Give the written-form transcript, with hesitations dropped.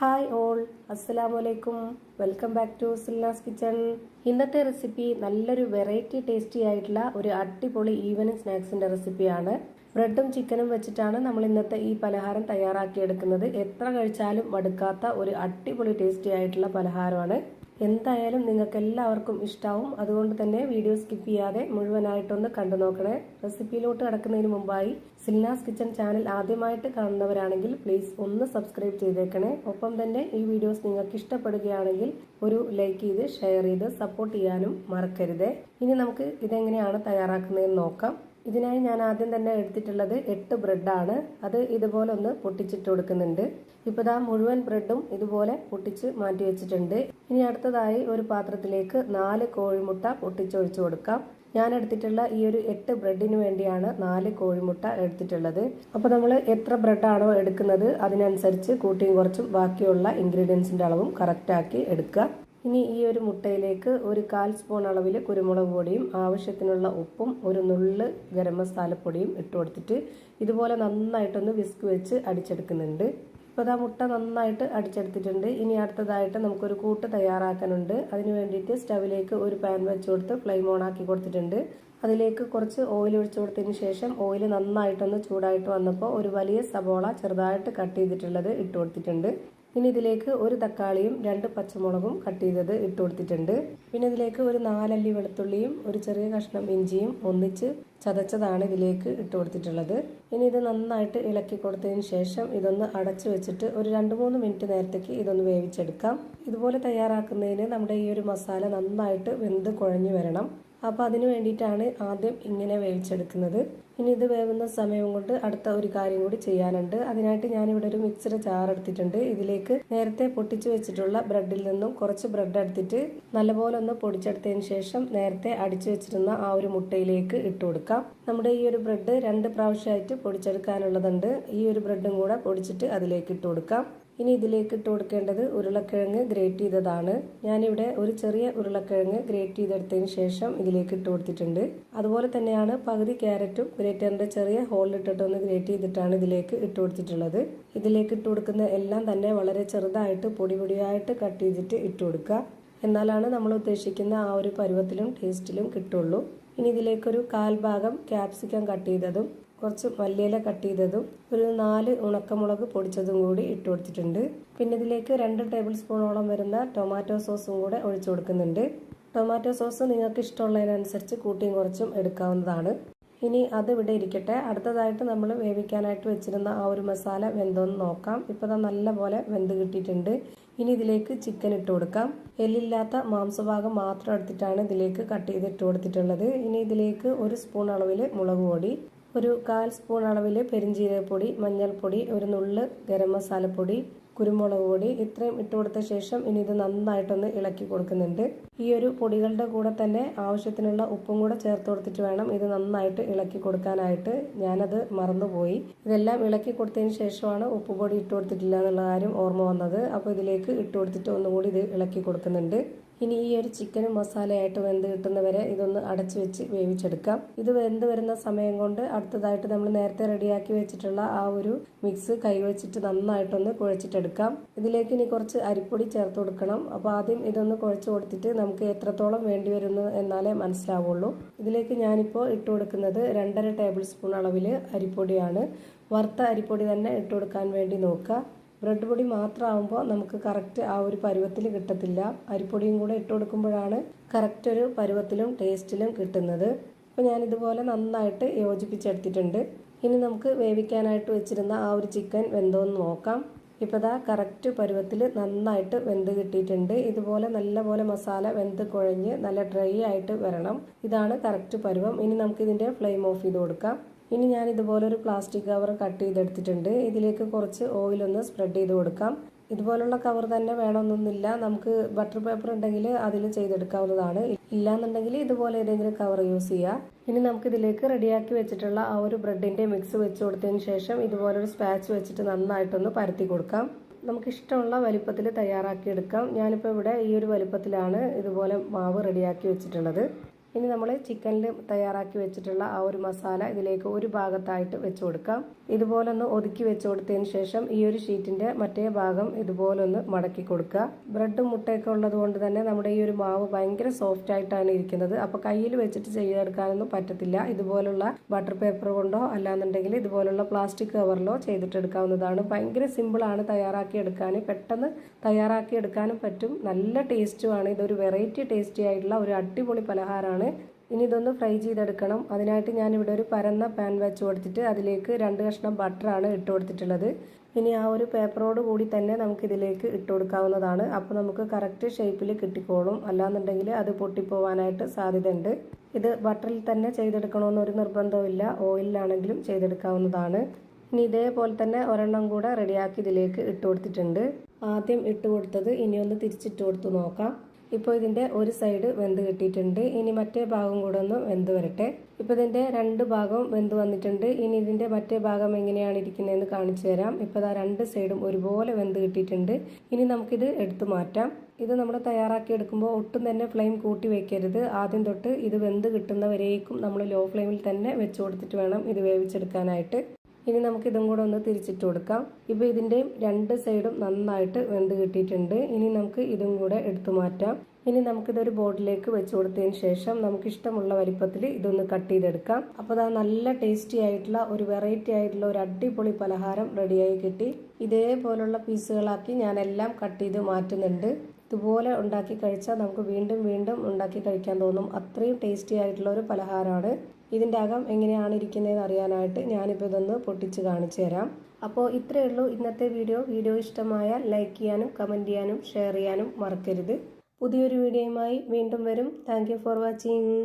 Hi all, അസ്സലാമു അലൈക്കും. Welcome back to Silna's kitchen. ഇന്നത്തെ റെസിപ്പി നല്ലൊരു വെറൈറ്റി ടേസ്റ്റി ആയിട്ടുള്ള ഒരു അടിപൊളി ഈവനിങ് സ്നാക്സിന്റെ റെസിപ്പിയാണ്. ബ്രെഡും ചിക്കനും വെച്ചിട്ടാണ് നമ്മൾ ഇന്നത്തെ ഈ പലഹാരം തയ്യാറാക്കിയെടുക്കുന്നത്. എത്ര കഴിച്ചാലും മടുക്കാത്ത ഒരു അടിപൊളി ടേസ്റ്റി ആയിട്ടുള്ള പലഹാരമാണ്. എന്തായാലും നിങ്ങൾക്ക് എല്ലാവർക്കും ഇഷ്ടാവും. അതുകൊണ്ട് തന്നെ വീഡിയോ സ്കിപ്പ് ചെയ്യാതെ മുഴുവനായിട്ടൊന്ന് കണ്ടു നോക്കണേ. റെസിപ്പിയിലോട്ട് കടക്കുന്നതിന് മുമ്പായി സിൽനാസ് കിച്ചൺ ചാനൽ ആദ്യമായിട്ട് കാണുന്നവരാണെങ്കിൽ പ്ലീസ് ഒന്ന് സബ്സ്ക്രൈബ് ചെയ്തേക്കണേ. ഒപ്പം തന്നെ ഈ വീഡിയോസ് നിങ്ങൾക്ക് ഇഷ്ടപ്പെടുകയാണെങ്കിൽ ഒരു ലൈക്ക് ചെയ്ത് ഷെയർ ചെയ്ത് സപ്പോർട്ട് ചെയ്യാനും മറക്കരുത്. ഇനി നമുക്ക് ഇതെങ്ങനെയാണ് തയ്യാറാക്കുന്നതെന്ന് നോക്കാം. ഇതിനായി ഞാൻ ആദ്യം തന്നെ എടുത്തിട്ടുള്ളത് 8 ബ്രെഡാണ്. അത് ഇതുപോലെ ഒന്ന് പൊട്ടിച്ചിട്ട് കൊടുക്കുന്നുണ്ട്. ഇപ്പോൾ ദാ മുഴുവൻ ബ്രെഡും ഇതുപോലെ പൊട്ടിച്ച് മാറ്റി വെച്ചിട്ടുണ്ട്. ഇനി അടുത്തതായി ഒരു പാത്രത്തിലേക്ക് 4 കോഴിമുട്ട പൊട്ടിച്ചൊഴിച്ചു കൊടുക്കാം. ഞാൻ എടുത്തിട്ടുള്ള ഈ ഒരു 8 ബ്രെഡിന് വേണ്ടിയാണ് 4 കോഴിമുട്ട എടുത്തിട്ടുള്ളത്. അപ്പോൾ നമ്മൾ എത്ര ബ്രെഡാണോ എടുക്കുന്നത് അതിനനുസരിച്ച് കൂട്ടിയും കുറച്ചും ബാക്കിയുള്ള ഇൻഗ്രീഡിയൻസിന്റെ അളവും കറക്റ്റാക്കി എടുക്കുക. ഇനി ഈ ഒരു മുട്ടയിലേക്ക് ഒരു 1/4 സ്പൂൺ അളവിൽ കുരുമുളക് പൊടിയും ആവശ്യത്തിനുള്ള ഉപ്പും ഒരു നുള്ള് ഗരം മസാലപ്പൊടിയും ഇട്ട് കൊടുത്തിട്ട് ഇതുപോലെ നന്നായിട്ടൊന്ന് വിസ്ക് വെച്ച് അടിച്ചെടുക്കുന്നുണ്ട്. ഇപ്പോൾ ആ മുട്ട നന്നായിട്ട് അടിച്ചെടുത്തിട്ടുണ്ട്. ഇനി അടുത്തതായിട്ട് നമുക്കൊരു കൂട്ട് തയ്യാറാക്കാനുണ്ട്. അതിന് വേണ്ടിയിട്ട് സ്റ്റവിലേക്ക് ഒരു പാൻ വെച്ച് കൊടുത്ത് ഫ്ലെയിം ഓൺ ആക്കി കൊടുത്തിട്ടുണ്ട്. അതിലേക്ക് കുറച്ച് ഓയിൽ ഒഴിച്ചു കൊടുത്തതിന് ശേഷം ഓയിൽ നന്നായിട്ടൊന്ന് ചൂടായിട്ട് വന്നപ്പോൾ ഒരു വലിയ സബോള ചെറുതായിട്ട് കട്ട് ചെയ്തിട്ടുള്ളത് ഇട്ട് കൊടുത്തിട്ടുണ്ട്. ഇനി ഇതിലേക്ക് ഒരു തക്കാളിയും 2 പച്ചമുളകും കട്ട് ചെയ്തത് ഇട്ട് കൊടുത്തിട്ടുണ്ട്. പിന്നെ ഇതിലേക്ക് ഒരു 4 അല്ലി വെളുത്തുള്ളിയും ഒരു ചെറിയ കഷ്ണം ഇഞ്ചിയും ഒന്നിച്ച് ചതച്ചതാണ് ഇതിലേക്ക് ഇട്ട് കൊടുത്തിട്ടുള്ളത്. ഇനി ഇത് നന്നായിട്ട് ഇളക്കി കൊടുത്തതിന് ശേഷം ഇതൊന്ന് അടച്ചു വെച്ചിട്ട് ഒരു 2-3 മിനിറ്റ് നേരത്തേക്ക് ഇതൊന്ന് വേവിച്ചെടുക്കാം. ഇതുപോലെ തയ്യാറാക്കുന്നതിന് നമ്മുടെ ഈ ഒരു മസാല നന്നായിട്ട് വെന്ത് കുഴഞ്ഞു വരണം. അപ്പോൾ അതിന് വേണ്ടിയിട്ടാണ് ആദ്യം ഇങ്ങനെ വേവിച്ചെടുക്കുന്നത്. ഇനി ഇത് വേവുന്ന സമയം കൊണ്ട് അടുത്ത ഒരു കാര്യം കൂടി ചെയ്യാനുണ്ട്. അതിനായിട്ട് ഞാനിവിടെ ഒരു മിക്സഡ് ജാർ എടുത്തിട്ടുണ്ട്. ഇതിലേക്ക് നേരത്തെ പൊട്ടിച്ചു വെച്ചിട്ടുള്ള ബ്രെഡിൽ നിന്നും കുറച്ച് ബ്രെഡ് എടുത്തിട്ട് നല്ലപോലെ ഒന്ന് പൊടിച്ചെടുത്തതിന് ശേഷം നേരത്തെ അടിച്ചു വെച്ചിരുന്ന ആ ഒരു മുട്ടയിലേക്ക് ഇട്ട് കൊടുക്കാം. നമ്മുടെ ഈ ഒരു ബ്രെഡ് 2 പ്രാവശ്യമായിട്ട് പൊടിച്ചെടുക്കാനുള്ളതുണ്ട്. ഈ ഒരു ബ്രെഡും കൂടെ പൊടിച്ചിട്ട് അതിലേക്ക് ഇട്ട് കൊടുക്കാം. ഇനി ഇതിലേക്ക് ഇട്ട് കൊടുക്കേണ്ടത് ഉരുളക്കിഴങ്ങ് ഗ്രേറ്റ് ചെയ്തതാണ്. ഞാനിവിടെ ഒരു ചെറിയ ഉരുളക്കിഴങ്ങ് ഗ്രേറ്റ് ചെയ്തെടുത്തതിന് ശേഷം ഇതിലേക്ക് ഇട്ട് കൊടുത്തിട്ടുണ്ട്. അതുപോലെ തന്നെയാണ് പകുതി ക്യാരറ്റും ഗ്രേറ്ററിന്റെ ചെറിയ ഹോളിലിട്ടിട്ടൊന്ന് ഗ്രേറ്റ് ചെയ്തിട്ടാണ് ഇതിലേക്ക് ഇട്ട് കൊടുത്തിട്ടുള്ളത്. ഇതിലേക്ക് ഇട്ട് കൊടുക്കുന്ന എല്ലാം തന്നെ വളരെ ചെറുതായിട്ട് പൊടിയായിട്ട് കട്ട് ചെയ്തിട്ട് ഇട്ട് കൊടുക്കുക. എന്നാലാണ് നമ്മൾ ഉദ്ദേശിക്കുന്ന ആ ഒരു പരുവത്തിലും ടേസ്റ്റിലും കിട്ടുള്ളൂ. ഇനി ഇതിലേക്കൊരു 1/4 ഭാഗം ക്യാപ്സിക്കം കട്ട് ചെയ്തതും കുറച്ച് മല്ലിയില കട്ട് ചെയ്തതും ഒരു 4 ഉണക്കമുളക് പൊടിച്ചതും കൂടി ഇട്ട് കൊടുത്തിട്ടുണ്ട്. പിന്നെ ഇതിലേക്ക് 2 ടേബിൾ സ്പൂണോളം വരുന്ന ടൊമാറ്റോ സോസും കൂടെ ഒഴിച്ചു കൊടുക്കുന്നുണ്ട്. ടൊമാറ്റോ സോസ് നിങ്ങൾക്ക് ഇഷ്ടമുള്ളതിനനുസരിച്ച് കൂട്ടിയും കുറച്ചും എടുക്കാവുന്നതാണ്. ഇനി അത് ഇവിടെ ഇരിക്കട്ടെ. അടുത്തതായിട്ട് നമ്മൾ വേവിക്കാനായിട്ട് വെച്ചിരുന്ന ആ ഒരു മസാല വെന്തോന്ന് നോക്കാം. ഇപ്പോൾ അത് നല്ലപോലെ വെന്ത് കിട്ടിയിട്ടുണ്ട്. ഇനി ഇതിലേക്ക് ചിക്കൻ ഇട്ട് കൊടുക്കാം. എല്ലില്ലാത്ത മാംസഭാഗം മാത്രം എടുത്തിട്ടാണ് ഇതിലേക്ക് കട്ട് ചെയ്ത് ഇട്ട് കൊടുത്തിട്ടുള്ളത്. ഇനി ഇതിലേക്ക് 1 സ്പൂൺ അളവിൽ മുളക് പൊടി, ഒരു 1/4 സ്പൂൺ അളവിൽ പെരിഞ്ജീരകപ്പൊടി, മഞ്ഞൾപ്പൊടി, ഒരു നുള്ള് ഗരം മസാലപ്പൊടി, കുരുമുളക് പൊടി ഇത്രയും ഇട്ട് കൊടുത്ത ശേഷം ഇനി ഇത് നന്നായിട്ടൊന്ന് ഇളക്കി കൊടുക്കുന്നുണ്ട്. ഈ ഒരു പൊടികളുടെ കൂടെ തന്നെ ആവശ്യത്തിനുള്ള ഉപ്പും കൂടെ ചേർത്ത് കൊടുത്തിട്ട് വേണം ഇത് നന്നായിട്ട് ഇളക്കി കൊടുക്കാനായിട്ട്. ഞാനത് മറന്നുപോയി. ഇതെല്ലാം ഇളക്കി കൊടുത്തതിന് ശേഷമാണ് ഉപ്പുപൊടി ഇട്ട് കൊടുത്തിട്ടില്ല എന്നുള്ള കാര്യം ഓർമ്മ വന്നത്. അപ്പോൾ ഇതിലേക്ക് ഇട്ട് കൊടുത്തിട്ട് ഒന്നുകൂടി ഇത് ഇളക്കി കൊടുക്കുന്നുണ്ട്. ഇനി ഈ ഒരു ചിക്കനും മസാലയായിട്ട് വെന്ത് കിട്ടുന്നവരെ ഇതൊന്ന് അടച്ചു വെച്ച് വേവിച്ചെടുക്കാം. ഇത് വെന്ത് വരുന്ന സമയം കൊണ്ട് അടുത്തതായിട്ട് നമ്മൾ നേരത്തെ റെഡിയാക്കി വെച്ചിട്ടുള്ള ആ ഒരു മിക്സ് കൈവച്ചിട്ട് നന്നായിട്ടൊന്ന് കുഴച്ചിട്ടെടുക്കാം. ഇതിലേക്ക് ഇനി കുറച്ച് അരിപ്പൊടി ചേർത്ത് കൊടുക്കണം. അപ്പോൾ ആദ്യം ഇതൊന്ന് കുഴച്ച് കൊടുത്തിട്ട് നമുക്ക് എത്രത്തോളം വേണ്ടി വരുന്നു എന്നാലേ മനസ്സിലാവുള്ളൂ. ഇതിലേക്ക് ഞാനിപ്പോൾ ഇട്ട് കൊടുക്കുന്നത് 2.5 ടേബിൾ സ്പൂൺ അളവിൽ അരിപ്പൊടിയാണ്. വറുത്ത അരിപ്പൊടി തന്നെ ഇട്ട് കൊടുക്കാൻ വേണ്ടി നോക്കുക. ബ്രെഡ് പൊടി മാത്രമാകുമ്പോൾ നമുക്ക് കറക്റ്റ് ആ ഒരു പരുവത്തിൽ കിട്ടത്തില്ല. അരിപ്പൊടിയും കൂടെ ഇട്ട് കൊടുക്കുമ്പോഴാണ് കറക്റ്റ് ഒരു പരുവത്തിലും ടേസ്റ്റിലും കിട്ടുന്നത്. അപ്പോൾ ഞാനിതുപോലെ നന്നായിട്ട് യോജിപ്പിച്ചെടുത്തിട്ടുണ്ട്. ഇനി നമുക്ക് വേവിക്കാനായിട്ട് വെച്ചിരുന്ന ആ ഒരു ചിക്കൻ വെന്തോന്ന് നോക്കാം. ഇപ്പോൾ ദാ കറക്റ്റ് പരുവത്തിൽ നന്നായിട്ട് വെന്ത് കിട്ടിയിട്ടുണ്ട്. ഇതുപോലെ നല്ലപോലെ മസാല വെന്ത് കുഴഞ്ഞ് നല്ല ഡ്രൈ ആയിട്ട് വരണം. ഇതാണ് കറക്റ്റ് പരുവം. ഇനി നമുക്കിതിൻ്റെ ഫ്ലെയിം ഓഫ് ചെയ്ത് കൊടുക്കാം. ഇനി ഞാൻ ഇതുപോലെ ഒരു പ്ലാസ്റ്റിക് കവർ കട്ട് ചെയ്തെടുത്തിട്ടുണ്ട്. ഇതിലേക്ക് കുറച്ച് ഓയിലൊന്ന് സ്പ്രെഡ് ചെയ്ത് കൊടുക്കാം. ഇതുപോലുള്ള കവർ തന്നെ വേണമെന്നൊന്നുമില്ല. നമുക്ക് ബട്ടർ പേപ്പർ ഉണ്ടെങ്കിൽ അതിൽ ചെയ്തെടുക്കാവുന്നതാണ്. ഇല്ലാന്നുണ്ടെങ്കിൽ ഇതുപോലെ ഏതെങ്കിലും കവർ യൂസ് ചെയ്യുക. ഇനി നമുക്കിതിലേക്ക് റെഡിയാക്കി വെച്ചിട്ടുള്ള ആ ഒരു ബ്രെഡിൻ്റെ മിക്സ് വെച്ച് കൊടുത്തതിന് ശേഷം ഇതുപോലൊരു സ്പാച്ച് വെച്ചിട്ട് നന്നായിട്ടൊന്ന് പരത്തി കൊടുക്കാം. നമുക്കിഷ്ടമുള്ള വലിപ്പത്തിൽ തയ്യാറാക്കി എടുക്കാം. ഞാനിപ്പോൾ ഇവിടെ ഈ ഒരു വലിപ്പത്തിലാണ് ഇതുപോലെ മാവ് റെഡിയാക്കി വെച്ചിട്ടുള്ളത്. ഇനി നമ്മൾ ചിക്കനിൽ തയ്യാറാക്കി വെച്ചിട്ടുള്ള ആ ഒരു മസാല ഇതിലേക്ക് ഒരു ഭാഗത്തായിട്ട് വെച്ച് കൊടുക്കാം. ഇതുപോലൊന്ന് ഒതുക്കി വെച്ച് കൊടുത്തതിന് ശേഷം ഈ ഒരു ഷീറ്റിന്റെ മറ്റേ ഭാഗം ഇതുപോലൊന്ന് മടക്കി കൊടുക്കുക. ബ്രെഡും മുട്ടയൊക്കെ ഉള്ളത് കൊണ്ട് തന്നെ നമ്മുടെ ഈ ഒരു മാവ് ഭയങ്കര സോഫ്റ്റ് ആയിട്ടാണ് ഇരിക്കുന്നത്. അപ്പോൾ കയ്യിൽ വെച്ചിട്ട് ചെയ്തെടുക്കാനൊന്നും പറ്റത്തില്ല. ഇതുപോലുള്ള ബട്ടർ പേപ്പർ കൊണ്ടോ അല്ലാന്നുണ്ടെങ്കിൽ ഇതുപോലുള്ള പ്ലാസ്റ്റിക് കവറിലോ ചെയ്തിട്ടെടുക്കാവുന്നതാണ്. ഭയങ്കര സിമ്പിളാണ് തയ്യാറാക്കി എടുക്കാൻ, പെട്ടെന്ന് തയ്യാറാക്കി എടുക്കാനും പറ്റും. നല്ല ടേസ്റ്റുമാണ്. ഇതൊരു വെറൈറ്റി ടേസ്റ്റി ആയിട്ടുള്ള ഒരു അടിപൊളി പലഹാരമാണ്. ഇനി ഇതൊന്ന് ഫ്രൈ ചെയ്തെടുക്കണം. അതിനായിട്ട് ഞാനിവിടെ ഒരു പരന്ന പാൻ വെച്ച് കൊടുത്തിട്ട് അതിലേക്ക് 2 കഷ്ണം ബട്ടറാണ് ഇട്ട് കൊടുത്തിട്ടുള്ളത്. ഇനി ആ ഒരു പേപ്പറോട് കൂടി തന്നെ നമുക്ക് ഇതിലേക്ക് ഇട്ട് കൊടുക്കാവുന്നതാണ്. അപ്പോൾ നമുക്ക് കറക്റ്റ് ഷേപ്പിൽ കിട്ടിക്കോളും. അല്ലാന്നുണ്ടെങ്കിൽ അത് പൊട്ടിപ്പോവാനായിട്ട് സാധ്യതയുണ്ട്. ഇത് ബട്ടറിൽ തന്നെ ചെയ്തെടുക്കണമെന്നൊരു നിർബന്ധമില്ല, ഓയിലാണെങ്കിലും ചെയ്തെടുക്കാവുന്നതാണ്. ഇനി ഇതേപോലെ തന്നെ ഒരെണ്ണം കൂടെ റെഡിയാക്കി ഇതിലേക്ക് ഇട്ട് കൊടുത്തിട്ടുണ്ട്. ആദ്യം ഇട്ട് കൊടുത്തത് ഇനി ഒന്ന് തിരിച്ചിട്ട് കൊടുത്ത് നോക്കാം. ഇപ്പോൾ ഇതിൻ്റെ ഒരു സൈഡ് വെന്ത് കിട്ടിയിട്ടുണ്ട്. ഇനി മറ്റേ ഭാഗം കൂടെ ഒന്ന് വെന്ത് വരട്ടെ. ഇപ്പോൾ ഇതിൻ്റെ 2 ഭാഗവും വെന്ത് വന്നിട്ടുണ്ട്. ഇനി ഇതിൻ്റെ മറ്റേ ഭാഗം എങ്ങനെയാണ് ഇരിക്കുന്നതെന്ന് കാണിച്ചു തരാം. ഇപ്പോൾ ഇതാ 2 സൈഡും ഒരുപോലെ വെന്ത് കിട്ടിയിട്ടുണ്ട്. ഇനി നമുക്കിത് എടുത്തു മാറ്റാം. ഇത് നമ്മൾ തയ്യാറാക്കി എടുക്കുമ്പോൾ ഒട്ടും തന്നെ ഫ്ലെയിം കൂട്ടി വെക്കരുത്. ആദ്യം തൊട്ട് ഇത് വെന്ത് കിട്ടുന്നവരേക്കും നമ്മൾ ലോ ഫ്ലെയിമിൽ തന്നെ വെച്ച് കൊടുത്തിട്ട് വേണം ഇത് വേവിച്ചെടുക്കാനായിട്ട്. ഇനി നമുക്ക് ഇതും കൂടെ ഒന്ന് തിരിച്ചിട്ട് കൊടുക്കാം. ഇപ്പോൾ ഇതിൻ്റെയും 2 സൈഡും നന്നായിട്ട് വെന്ത് കിട്ടിയിട്ടുണ്ട്. ഇനി നമുക്ക് ഇതും കൂടെ എടുത്തു മാറ്റാം. ഇനി നമുക്കിതൊരു ബോർഡിലേക്ക് വെച്ച് കൊടുത്തതിന് ശേഷം നമുക്ക് ഇഷ്ടമുള്ള വലിപ്പത്തിൽ ഇതൊന്ന് കട്ട് ചെയ്തെടുക്കാം. അപ്പോൾ അത് നല്ല ടേസ്റ്റി ആയിട്ടുള്ള ഒരു വെറൈറ്റി ആയിട്ടുള്ള ഒരു അടിപൊളി പലഹാരം റെഡിയായി കിട്ടി. ഇതേപോലുള്ള പീസുകളാക്കി ഞാനെല്ലാം കട്ട് ചെയ്ത് മാറ്റുന്നുണ്ട്. ഇതുപോലെ ഉണ്ടാക്കി കഴിച്ചാൽ നമുക്ക് വീണ്ടും വീണ്ടും ഉണ്ടാക്കി കഴിക്കാൻ തോന്നും. അത്രയും ടേസ്റ്റി ആയിട്ടുള്ള ഒരു പലഹാരമാണ്. ഇതിൻ്റെ അകം എങ്ങനെയാണ് ഇരിക്കുന്നതെന്ന് അറിയാനായിട്ട് ഞാനിപ്പോൾ ഇതൊന്ന് പൊട്ടിച്ച് കാണിച്ചു തരാം. അപ്പോൾ ഇത്രയേ ഉള്ളൂ ഇന്നത്തെ വീഡിയോ ഇഷ്ടമായാൽ ലൈക്ക് ചെയ്യാനും കമൻറ്റ് ചെയ്യാനും ഷെയർ ചെയ്യാനും മറക്കരുത്. പുതിയൊരു വീഡിയോയുമായി വീണ്ടും വരും. Thank you for watching.